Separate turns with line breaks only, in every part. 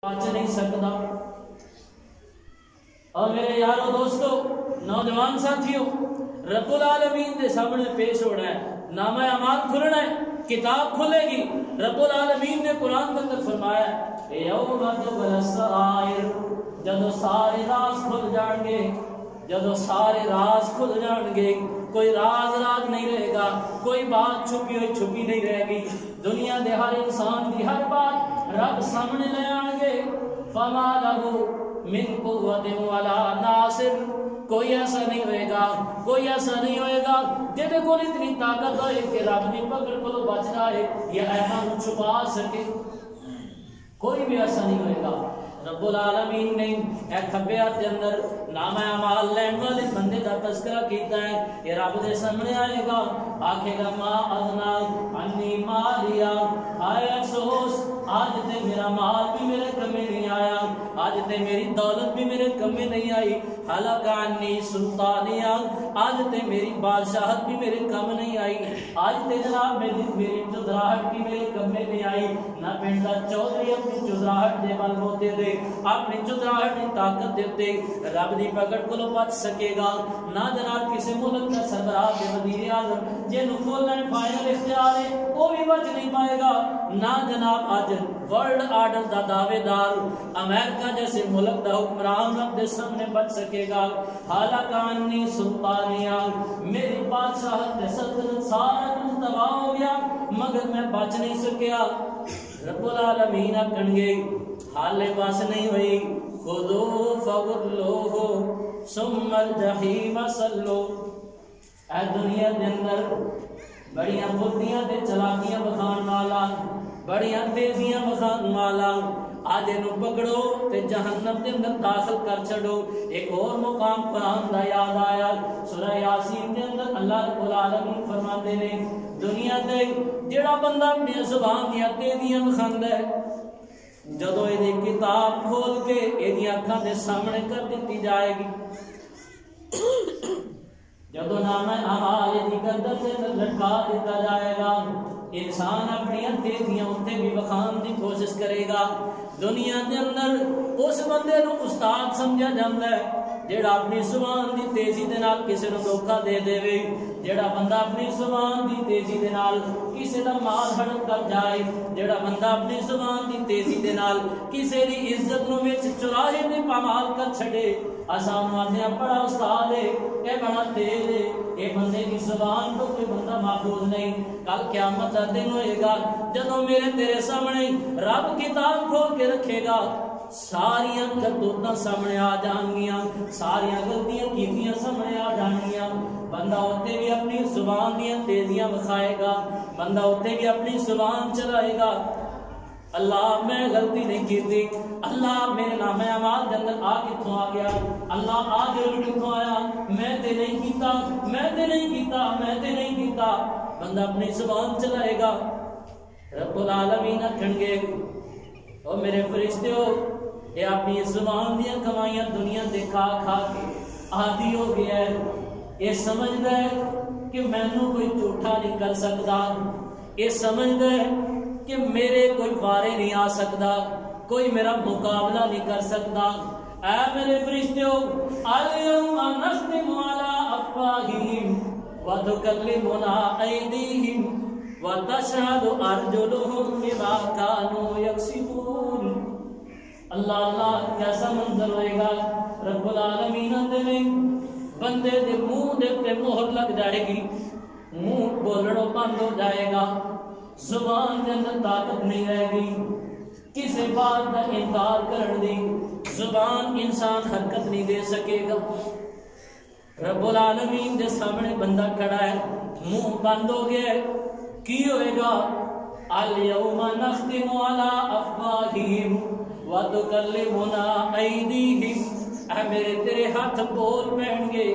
بچ نہیں سکتا۔ اور میرے یارو دوستو نوجوان ساتھیوں، رب العالمین دے سامنے پیش ہونا ہے، نامہ اعمال کھلنا ہے، کتاب کھلے گی۔ رب العالمین نے قرآن کے اندر فرمایا ہے یوم تبلی السرائر، جدو سارے راز کھل جان گے، جدو سارے راز کھل جان گے، کوئی راز نہیں رہے گا، کوئی بات چھپی ہوئی چھپی نہیں رہے گی۔ دنیا دے ہر انسان دی ہر بات رب سامنے لے آن گے۔ فما لہو من قوت ولا ناصر، کوئی ایسا نہیں ہوئے گا، کوئی ایسا نہیں ہوئے گا جہدے کو اتنی طاقت ہوئے کہ رب دی پکڑ کو بچ جائے یا ایمان چھپا سکے، کوئی بھی ایسا نہیں ہوئے گا۔ رب العالمین نے ایک خبیات کے اندر نامہ اعمال لین والے بندے کا تذکرہ کیتا ہے، یہ رب دے سامنے آئے گا، آکھے گا ما اغنا عنی مالیا، آئے افسوس آج تے میرا مال بھی میرے کمے نہیں آیا، آج تے میری دولت بھی میرے کمے نہیں آئی، حلق عنی سلطانیہ، آج تے میری بادشاہت بھی میرے کم نہیں آئی، آج تے جناب میری چودراہٹ بھی میرے کمے نہیں آئی۔ نہ پنڈا چودھری اپنی چودراہٹ دے بل ہوتے دے، اپنی چودراہٹ کی طاقت دیتے رب دی پکڑ کو بچ سکے گا، نہ جناب کسی ملک کا سربراہ کے وزیر اعظم جنہوں کھولنے فائنل اختیار ہے وہ بھی بچ نہیں پائے گا، نہ جناب آج ورلڈ آرڈر دا دعوے دار امریکہ جیسے ملک دا حکمران رب دے سامنے بچ سکے گا۔ حالک عنی سلطانیہ، میری بادشاہت سلطنت سارا کچھ تباہ ہو گیا مگر میں بچ نہیں سکیا۔ رب العالمین اکھن گے حالے پاس نہیں ہوئی، خذو فغلوہ ثم الجحیم صلو، اے دنیا دے اندر بڑیاں بھتیاں تے چلاکیاں بخان والا، بڑیاں تیزیاں بخان والا، آج انہوں پکڑو تے جہنم دے اندر داخل کر چھڑو۔ ایک اور مقام قرآن دا یاد آیا، سورہ یاسین دے اندر اللہ رب العالمین فرماتے نے دنیا دے جڑا بندہ اپنی زبان دیا تیزیاں بخاندہ ہے، جدو یہ کتاب کھول کے یہ اکھاں دے سامنے کر دیتی جائے گی، جدو نامہ اعمال یہ گردن سے لٹکا دیتا جائے گا، انسان اپنی تیزیاں اتنے بھی بخان دی کوشش کرے گا۔ دنیا دے اندر اس بندے نو استاد سمجھا جاندہ ہے جیڑا اپنی زبان دی تیزی دے نال کسی نو دھوکا دے دے وے، جیڑا بندہ اپنی زبان دی تیزی دے نال کسی دا مال ہڑپ کر جائے، جیڑا بندہ اپنی زبان دی تیزی دے نال کسی دی عزت نو وچ چراہے تے پامال کر چھڑے، آسان آتے ہیں بڑا استاد ہے، اے بڑا تیز ہے، اے بندے کی زبان کو کوئی بندہ محفوظ نہیں۔ کل قیامت کا دن ہوئے گا جدوں میرے تیرے سامنے رب کتاب کھول کے رکھے گا، ساریاں کرتوتاں سامنے آ جان گیاں، ساریاں غلطیاں کیتیاں سامنے آ جان گیاں، بندہ ہوتے بھی اپنی زبان دیاں تیزیاں بخائے گا، بندہ ہوتے بھی اپنی زبان چلائے گا، اللہ میں غلطی نہیں کی تھی، اللہ میرے نام اعمال کے اندر آ کتوں آ گیا، اللہ آ ضرور کتوں آیا، میں تے نہیں کیتا، میں تے نہیں کیتا، میں تے نہیں کیتا، بندہ اپنی زبان چلائے گا۔ رب العالمین اکھن گے او میرے فرشتے ہو، یہ اپنی زبان دیا کمائیاں دنیا دے کھا کھا کے عادی ہو گیا ہے، یہ سمجھدا ہے کہ میں نو کوئی جھوٹا نہیں کر سکتا، یہ سمجھدا ہے کہ میرے کوئی وارے نہیں آ سکتا، کوئی میرا مقابلہ نہیں کر سکتا۔ اے میرے فرشتوں، الیوم نختم علی افواہہم وتکلمنا ایدیہم وتشہد ارجلہم بما کانوا یکسبون۔ اللہ اللہ کیسا منظر ہوئے گا، رب العالمین دے بندے دے منہ دے تے مہر لگ جائے گی، منہ بولڑوں بند ہو جائے گا، زبان کے اندر طاقت نہیں رہے گی، کسی بات کا انکار کرن دی زبان انسان حرکت نہیں دے سکے گا۔ رب العالمین دے سامنے بندہ کھڑا ہے، منہ بند ہو گیا ہے، کی ہوئے گا؟ الیوم نختم علی افواہہم وتکلمنا ایدیہم، اے میرے تیرے ہاتھ بول پہن گے،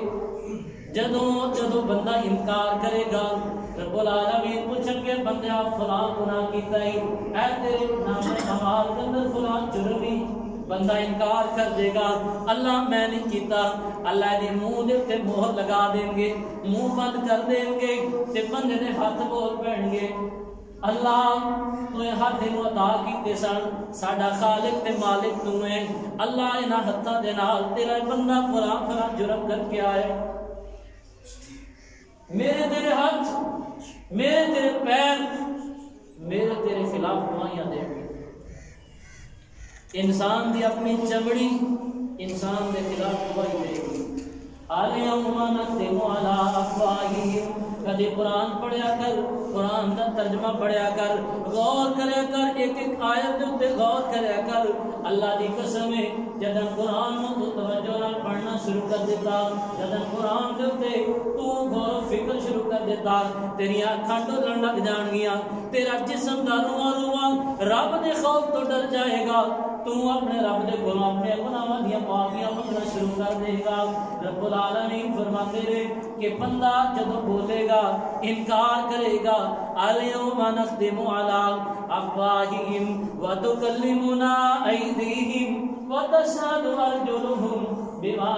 جدوں بندہ انکار کرے گا رب العالمین پوچھن گے بندہ فلاں گناہ کیتا ہے، اے تیرے نام اعمال کے اندر فلاں جرم ہی، بندہ انکار کر دے گا، اللہ میں نہیں کیتا، اللہ دی منہ دے تے مہر لگا دیں گے، منہ بند کر دیں گے تے بندے دے ہاتھ بول پہن گے۔ اللہ تو ہاتھ عطا کیتے سن ساڈا خالق تے مالک تو ہے اللہ انہاں ہتھاں دے نال تیرا بندہ فلاں جرم کر کے آئے میرے تیرے ہاتھ میرے تیرے پیر میرے تیرے خلاف گواہیاں دے انسان دی اپنی چمڑی انسان دے خلاف گواہی دے گی اليوم نختم على افواہہم کدی قرآن پڑھیا کر قرآن دا ترجمہ پڑھیا کر غور کریا کر ایک ایک آیت دے اوتے غور کریا کر اللہ دی قسم ہے جدن قرآن نو توجہ نال پڑھنا شروع کر دیتا جدن قرآن دے اوتے تو غور و فکر شروع کر دیتا تیری اکھاں ڈولن لگ جان گیاں تیرا جسم دا رواں رواں رب دے خوف تو ڈر جائے گا تو اپنے رب دے کولوں اپنے گناہاں دیاں معافیاں منگنا شروع کر دے گا رب العالمین فرماتے ہیں کہ بندہ جدوں بولے گا انکار کرے گا الیوم نختم علی افواہہم وتکلمنا ایدیہم وتشہد ارجلہم بما